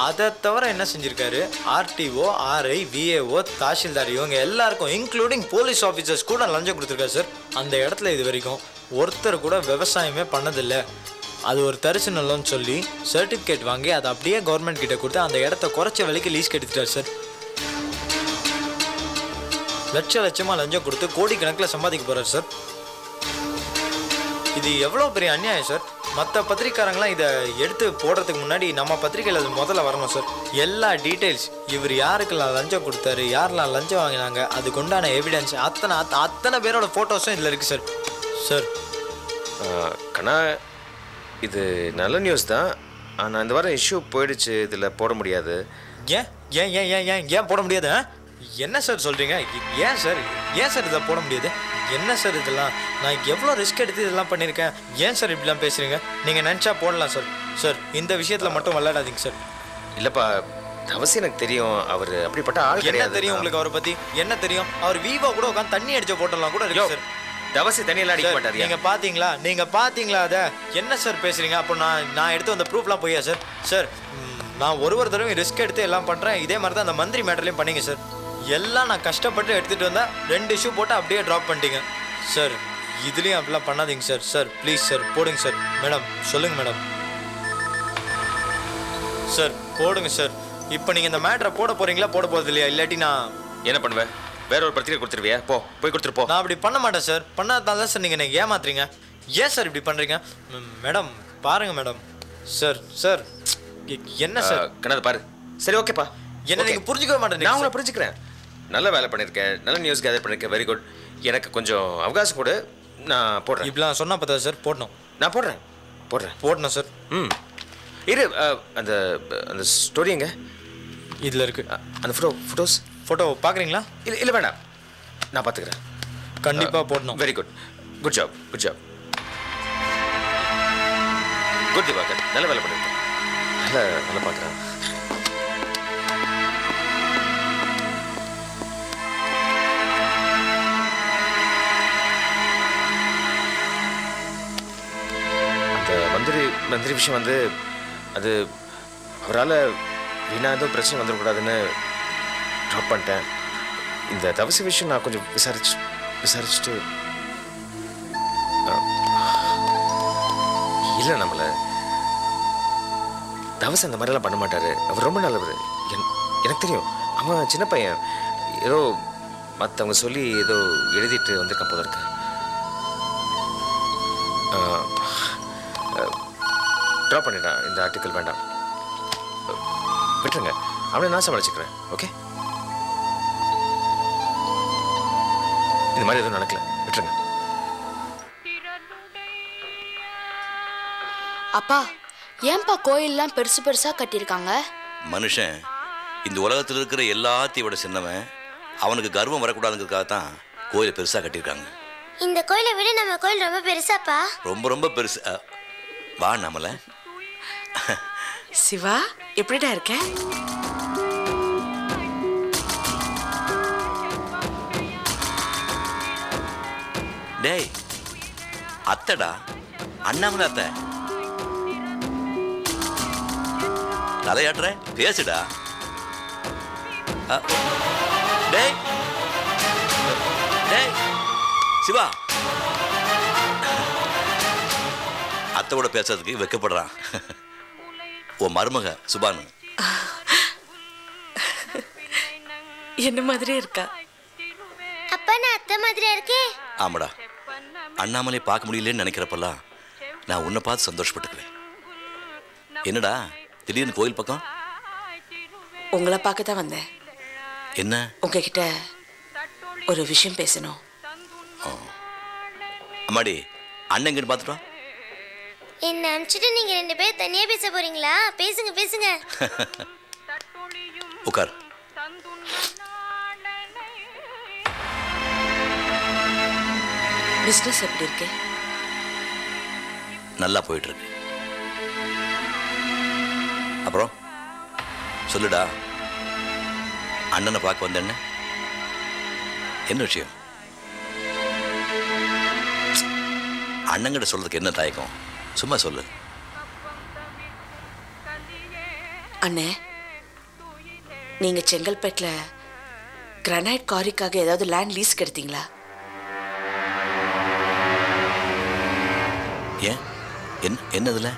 அதை தவிர என்ன செஞ்சிருக்காரு, ஆர்டிஓ, ஆர்ஐ, விஏஓ, தாசில்தார் இவங்க எல்லாருக்கும் இன்க்ளூடிங் போலீஸ் ஆஃபீஸர்ஸ் கூட லஞ்சம் கொடுத்துருக்காரு சார். அந்த இடத்துல இது வரைக்கும் ஒருத்தர் கூட விவசாயமே பண்ணதில்லை. அது ஒரு தரிசு நிலம்னு சொல்லி சர்டிஃபிகேட் வாங்கி அதை அப்படியே கவர்மெண்ட் கிட்ட கொடுத்து அந்த இடத்த குறைச்ச விலைக்கு லீஸ் எடுத்துட்டார் சார். லட்சமாக லஞ்சம் கொடுத்து கோடிக்கணக்கில் சம்பாதிக்க போகிறார் சார். இது எவ்வளோ பெரிய அநியாயம் சார். மற்ற பத்திரிக்காரங்களாம் இதை எடுத்து போடுறதுக்கு முன்னாடி நம்ம பத்திரிக்கையில் அது முதல்ல வரணும் சார். எல்லா டீட்டெயில்ஸ், இவர் யாருக்கெல்லாம் லஞ்சம் கொடுத்தாரு, யாரெல்லாம் லஞ்சம் வாங்கினாங்க, அதுக்கு உண்டான எவிடன்ஸ், அத்தனை பேரோட ஃபோட்டோஸும் இதில் இருக்குது சார். சார் கண்ணா, இது நல்ல நியூஸ் தான். ஆனால் இந்த வாரம் இஷ்யூ போயிடுச்சு, இதில் போட முடியாது. ஏன் ஏன் ஏன் ஏன் ஏன் ஏன் போட முடியாது? என்ன சார் சொல்கிறீங்க? ஏன் சார், ஏன் சார் இதில் போட முடியாது? என்ன சார் இதெல்லாம்? நான் எவ்வளோ ரிஸ்க் எடுத்து இதெல்லாம் பண்ணியிருக்கேன். ஏன் சார் இப்படிலாம் பேசுகிறீங்க? நீங்கள் நினச்சா போடலாம் சார். சார் இந்த விஷயத்தில் மட்டும் விளையாடாதீங்க சார். இல்லைப்பா, தவசி எனக்கு தெரியும். அவர் அப்படிப்பட்ட ஆள் என்ன கிடையாது. தெரியும் உங்களுக்கு அவரை பற்றி? என்ன தெரியும்? அவர் வீவா கூட உட்காந்து தண்ணி அடிச்ச போட்டோம்லாம் கூட இருக்கு சார். தவசி தண்ணியெல்லாம் அடிக்க மாட்டார். நீங்கள் பார்த்தீங்களா அதை? என்ன சார் பேசுகிறீங்க? அப்போ நான் எடுத்து அந்த ப்ரூஃப்லாம் போய்யா சார்? சார் நான் ஒரு தடவை ரிஸ்க் எடுத்து எல்லாம் பண்ணுறேன். இதே மாதிரி தான் அந்த மந்திரி மேட்டர்லையும் பண்ணிங்க சார். எல்லாம் நான் கஷ்டப்பட்டு எடுத்துகிட்டு வந்தேன். 2 இஷ்யூ போட்டு அப்படியே ட்ராப் பண்ணிட்டீங்க சார். இதுலேயும் அப்படிலாம் பண்ணாதீங்க சார். சார் ப்ளீஸ் சார், போடுங்க சார். மேடம் சொல்லுங்கள் மேடம். சார் போடுங்க சார். இப்போ நீங்கள் இந்த மேட்டரை போட போகிறீங்களா, போட போகிறது இல்லையா? இல்லாட்டி நான் என்ன பண்ணுவேன்? வேற ஒரு பத்திரிக்கை கொடுத்துருவியா? போய் கொடுத்துட்டு போ. நான் அப்படி பண்ண மாட்டேன் சார். பண்ணாதான் தான் சார் நீங்கள் எனக்கு ஏமாத்துறீங்க. ஏன் சார் இப்படி பண்ணுறீங்க? மேடம் பாருங்க மேடம். சார் சார் என்ன சார்? கண்ணாது பாரு. சரி ஓகேப்பா, என்ன நீங்கள் புரிஞ்சுக்கவே மாட்டேன். நான் உங்களை புரிஞ்சுக்கிறேன். நல்ல வேலை பண்ணியிருக்கேன், நல்ல நியூஸ் கேதர் பண்ணியிருக்கேன். Very good. எனக்கு கொஞ்சம் அவகாசம் கொடு, நான் போடுறேன். இப்படிலாம் சொன்னால் பார்த்தா சார் போடணும். நான் போடணும் சார். இரு, அந்த அந்த ஸ்டோரி எங்க? இதில் இருக்குது. அந்த ஃபோட்டோ பார்க்குறீங்களா? இல்லை வேண்டாம், நான் பார்த்துக்கிறேன். கண்டிப்பாக போடணும். Very good. Good job. Good Divakar, நல்ல வேலை பண்ணியிருக்கேன். நல்லா பார்க்குறேன். மந்திரி விஷயம் வந்து அது அவரால் வீணா எதுவும் பிரச்சனை வந்துடக்கூடாதுன்னு ட்ராப் பண்ணிட்டேன். இந்த தவசி விஷயம் நான் கொஞ்சம் விசாரிச்சுட்டு இல்லை, நம்மளை தவசி அந்த மாதிரிலாம் பண்ண மாட்டார். அவர் ரொம்ப நல்லவர். எனக்கு தெரியும். அவன் சின்ன பையன், ஏதோ மற்றவங்க சொல்லி ஏதோ எழுதிட்டு வந்திருக்கான் போல இருக்கு. ட்ராப் பண்ணிட்டான். இந்த ஆர்டிக்கல் வேண்டாம், விட்டுருங்க. அவனை நான் சமாளிச்சுக்கிறேன். ஓகே, இந்த மாதிரி எதுவும் நடக்கல, விட்டுருங்க. அப்பா, ஏன்பா கோயிலெல்லாம் பெருசா கட்டியிருக்காங்க? மனுஷன் இந்த உலகத்தில் இருக்கிற எல்லாத்தையும் விட சின்னவன். அவனுக்கு கர்வம் வரக்கூடாதுங்கிறதுக்காக தான் கோயிலை பெருசாக கட்டியிருக்காங்க. இந்த கோயிலை விட நம்ம கோயில் ரொம்ப பெருசாப்பா. ரொம்ப பெருசு. வா நம்மள. சிவா எப்படிடா இருக்க? டேய், அத்தடா, அண்ணாமலை அத்தை. தலையாட்டுற, பேசுடா. டேய் டேய் சிவா, அத்தோட பேசுறதுக்கு வெக்கப்படுறான். உன் மருமக சுபானு என்ன மாதிரியே இருக்கா? அப்பா நான் அத்தை மாதிரியா இருக்கே? ஆமாடா, அண்ணாமலை பார்க்க முடியலன்னு நினைக்கிறப்பெல்லாம் நான் உன்னை பார்த்து சந்தோஷப்பட்டுக்குவேன். என்னடா திடீர்னு கோயில் பக்கம்? உங்களை பார்க்க தான் வந்தேன். என்ன? உங்ககிட்ட ஒரு விஷயம் பேசணும். அம்மாடி, அண்ணன் இங்கிட்டு பார்த்துட்டோம். என்ன அனுப்பிச்சிட்டு நீங்க 2 பேர் தனியா பேச போறீங்களா? பேசுங்க பேசுங்க. உட்கார். பிசினஸ் எப்படி இருக்கு? நல்லா போயிட்டு இருக்கு. அப்புறம் சொல்லுடா, அண்ணனை பார்க்க வந்தேன்னு என்ன விஷயம்? அண்ணங்கிட்ட சொல்றதுக்கு என்ன தயக்கம்? சும்மா சொல்லு. அண்ணே, நீங்க செங்கல்பேட்டில் கிரானைட் காரிக்காக ஏதாவது லேண்ட் லீஸ்க்கு எடுத்தீங்களா? ஏன், என்னதுல?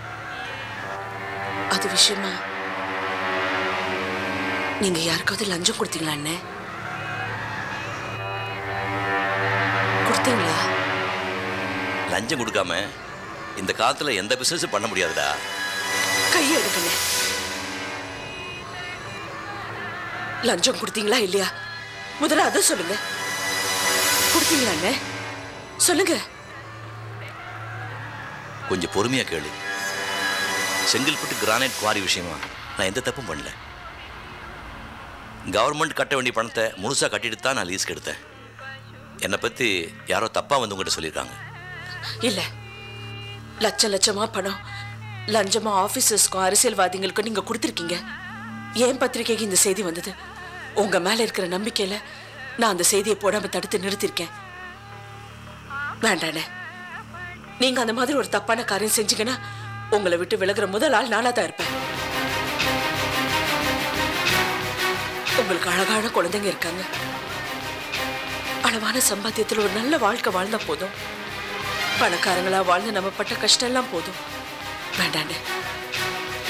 அது விஷயமா நீங்க யாருக்காவது லஞ்சம் கொடுத்தீங்களா அண்ணே? கொடுத்தீங்களா? லஞ்சம் கொடுக்காம இந்த காலத்துல எந்த பிசினஸ் பண்ண முடியாதுடா. கையை எடுக்கல. லஞ்சம் கொடுத்தீங்களா இல்லையா? முதல்ல அதை சொல்லுங்க. கொடுத்தீங்களா அண்ணே? சொல்லுங்க. கொஞ்சம் பொறுமையா கேளு. செங்கல்பட்டு கிரானைட் குவாரி விஷயமா நான் எந்த தப்பும் பண்ணல. கவர்மெண்ட் கட்ட வேண்டிய பணத்தை முழுசா கட்டிட்டு தான் நான் லீஸ்க்கு எடுத்தேன். என்னை பத்தி யாரோ தப்பா வந்து உங்ககிட்ட சொல்லியிருக்காங்க. இல்ல, லட்சமா பணம் லஞ்சமா ஆபீசர்ஸ்க்கும் அரசியல்வாதிகளுக்கும் நீங்க கொடுத்துருக்கீங்க. ஏன் பத்திரிகைக்கு இந்த செய்தி வந்தது? உங்க மேல இருக்கிற நம்பிக்கையில நான் அந்த செய்தியை போடாம தடுத்து நிறுத்திருக்கேன். வேண்டானே, நீங்க அந்த மாதிரி ஒரு தப்பான காரியம் செஞ்சீங்கன்னா உங்களை விட்டு விலகுற முதல் ஆள் நானா தான் இருப்பேன். உங்களுக்கு அழகான குழந்தைங்க இருக்காங்க. அளவான சம்பாத்தியத்தில் ஒரு நல்ல வாழ்க்கை வாழ்ந்தா போதும். பணக்காரங்களா வாழ்ந்து நம்ம பட்ட கஷ்டம் எல்லாம் போதும். வேண்டானே,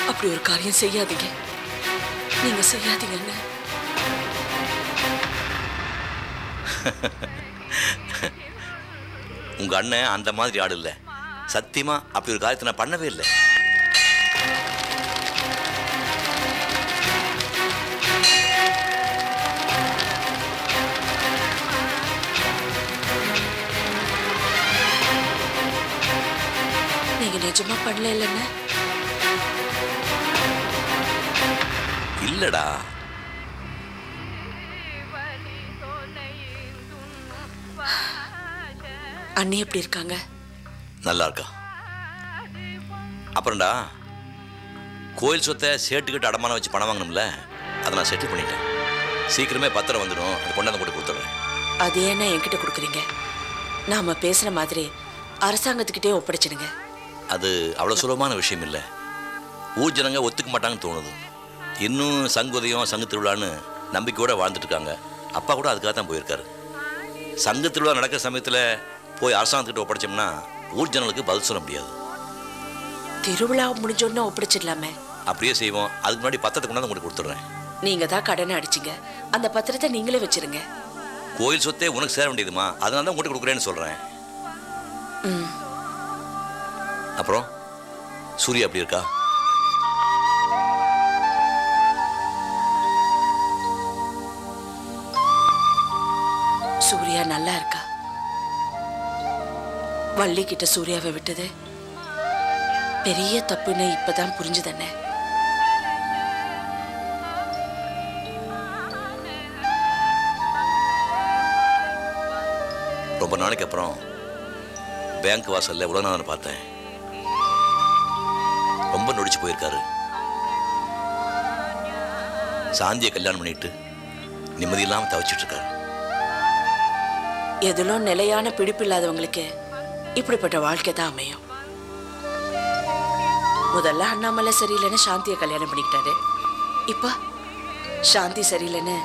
அப்படி ஒரு காரியம் செய்யாதீங்க. நீங்க செய்யாதீங்கன்னு. உங்க அண்ணன் அந்த மாதிரி ஆடு இல்லை. சத்தியமா அப்படி ஒரு காரியத்தை நான் பண்ணவே இல்லை. நீங்க நிஜமா பண்ணல இல்லைன்னு? இல்லடா. அண்ணி எப்படி இருக்காங்க? நல்லா இருக்கா. அப்புறம்டா, கோயில் சொத்தை சேட்டுக்கிட்ட அடமானம் வச்சு பணம் வாங்கணும்ல, அதை நான் செட்டில் பண்ணிட்டேன். சீக்கிரமே பத்திரம் வந்துடும். அது கொண்டாந்து போட்டு கொடுத்துட்றேன். அது ஏன்னா என்கிட்ட கொடுக்குறீங்க? நாம பேசுற மாதிரி அரசாங்கத்துக்கிட்டே ஒப்படைச்சிடுங்க. அது அவ்வளோ சுலபமான விஷயம் இல்லை. ஊர் ஜனங்க ஒத்துக்க மாட்டாங்கன்னு தோணுது. இன்னும் சங்குதயம் சங்கு திருவிழான்னு நம்பிக்கையோடு வாழ்ந்துட்டு இருக்காங்க. அப்பா கூட அதுக்காக தான் போயிருக்காரு. சங்கு திருவிழா நடக்கிற சமயத்தில் போய் அரசாங்கத்துக்கிட்ட ஒப்படைச்சோம்னா ஊர் ஜனங்களுக்கு பதில் சொல்ல முடியாது. திருவிழா முடிஞ்சோன்னா ஒப்படைச்சிடலாமே. அப்படியே செய்வோம். அதுக்கு முன்னாடி பத்திரத்தை கொண்டாந்து உங்களுக்கு கொடுத்துட்றேன். நீங்க தான் கடனை அடிச்சிங்க. அந்த பத்திரத்தை நீங்களே வச்சிருங்க. கோயில் சொத்தே உனக்கு சேர வேண்டியதுமா, அதனால தான் உங்கள்கிட்ட கொடுக்குறேன்னு சொல்கிறேன். அப்புறம் சூர்யா எப்படி இருக்கா? சூர்யா நல்லா இருக்கா. வள்ளி கிட்ட சூர்யாவை விட்டது பெரிய தப்புன்னு இப்பதான் புரிஞ்சுதண்ணே. ரொம்ப நாளைக்கு அப்புறம் பேங்க் வாசல்ல உலகநாதனை பார்த்தேன். ரொம்ப நொடிச்சு போயிருக்காரு. சாந்தியை கல்யாணம் பண்ணிட்டு நிம்மதி இல்லாம தவிச்சிட்டு இருக்காரு. எதிலும் நிலையான பிடிப்பு இல்லாதவங்களுக்கு இப்படிப்பட்ட வாழ்க்கை தான் அமையும். முதல்ல அண்ணாமலை சரியில்லைன்னு சாந்தியை கல்யாணம் பண்ணிக்கிட்டாரு. இப்ப சாந்தி சரியில்லைன்னு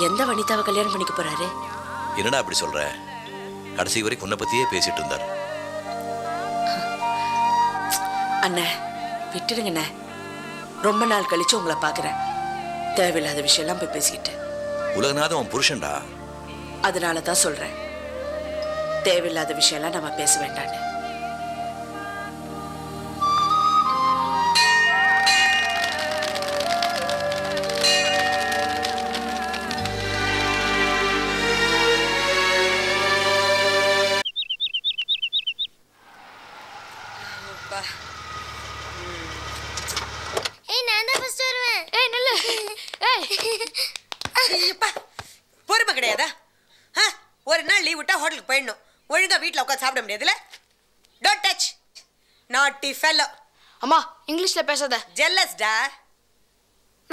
எந்த வனிதாவை கல்யாணம் பண்ணிக்க போறாரு? என்னடா அப்படி சொல்ற? கடைசி வரைக்கும் உன்னை பத்தியே பேசிட்டு இருந்தார். அண்ணே விட்டுடுங்கண்ணே. ரொம்ப நாள் கழிச்சு உங்களை பாக்குறேன். தேவையில்லாத விஷயம்லாம் போய் பேசிக்கிட்டு. உலகநாதன் அவன் புருஷன்டா. அதனால தான் சொல்றேன், தேவையில்லாத விஷயம்லாம் நம்ம பேச வேண்டான்னு. ஏய் நான் தான் ஃபர்ஸ்ட் வருவேன். ஏய் நில்லு. ஏய் பொறுமை கிடையாதா? ஒரு நாள் லீவ் விட்டா ஹோட்டலுக்கு போயிடணும். ஒழுங்கா வீட்டில் உட்காந்து சாப்பிட முடியாதுல்ல? டோன்ட் டச் நாட்டி ஃபெல்லோ. அம்மா இங்கிலீஷ்ல பேசாத. ஜெல்லஸ்டா.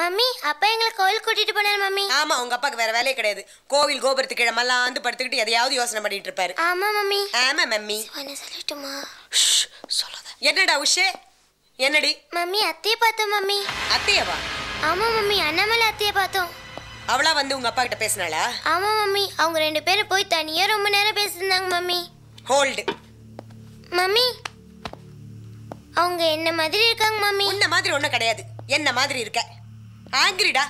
மம்மி அப்பா எங்களை கோவில் கூட்டிட்டு போனாரு மம்மி. ஆமா, உங்க அப்பாக்கு வேற வேலையே கிடையாது. கோவில் கோபுரத்துக்கு கீழே மல்லாந்து படுத்துக்கிட்டு எதையாவது யோசனை பண்ணிட்டு இருப்பாரு. ஆமா மம்மி. ஆமா மம்மி. சொல்லட்டுமா? சொல்லாத. என்னடா உஷே? என்னடி? மம்மி அத்தையை பார்த்தோம் மம்மி. அத்தையவா? ஆமா மம்மி, அண்ணாமலை அத்தையை பார்த்தோம். அவளா வந்து உங்க அப்பா கிட்ட பேசினாளா? ஆமா மம்மி, அவங்க 2 பேரும் போய் தனியா ரொம்ப நேரம் பேசியிருந்தாங்க மம்மி. ஹோல்டு. மம்மி அவங்க என்ன மாதிரி இருக்காங்க மம்மி. உன்ன மாதிரி ஒண்ணும் கிடையாது, என்ன மாதிரி இருக்க. ஆங்கிரிடா.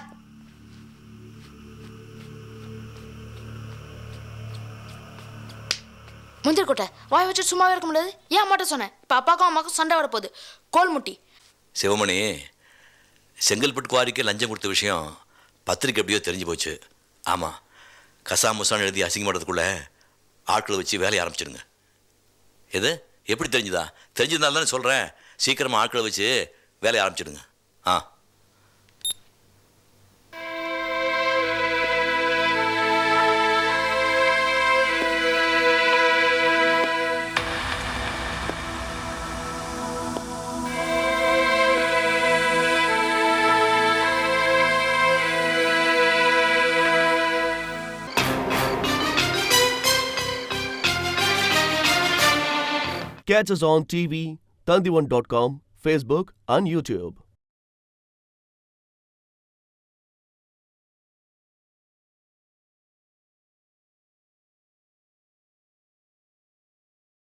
முந்திரிக்கோட்டை வாய் வச்சு சும்மாவே இருக்க முடியாது. ஏன் மட்டும் சொன்னேன்? இப்போ அப்பாக்கும் அம்மாக்கும் சண்டை வர போகுது. கோல்முட்டி. சிவமணி, செங்கல்பட்டு குவாரிக்கு லஞ்சம் கொடுத்த விஷயம் பத்திரிக்கை எப்படியோ தெரிஞ்சு போச்சு. ஆமாம், கசா முசான்னு எழுதி அசிங்கப்படுறதுக்குள்ள ஆட்களை வச்சு வேலையை ஆரம்பிச்சிடுங்க. எது எப்படி தெரிஞ்சுதா? தெரிஞ்சதுனால தானே சொல்கிறேன், சீக்கிரமாக ஆட்களை வச்சு வேலையை ஆரம்பிச்சிடுங்க. ஆ Catch us on TV, Tandivan.com, Facebook and YouTube.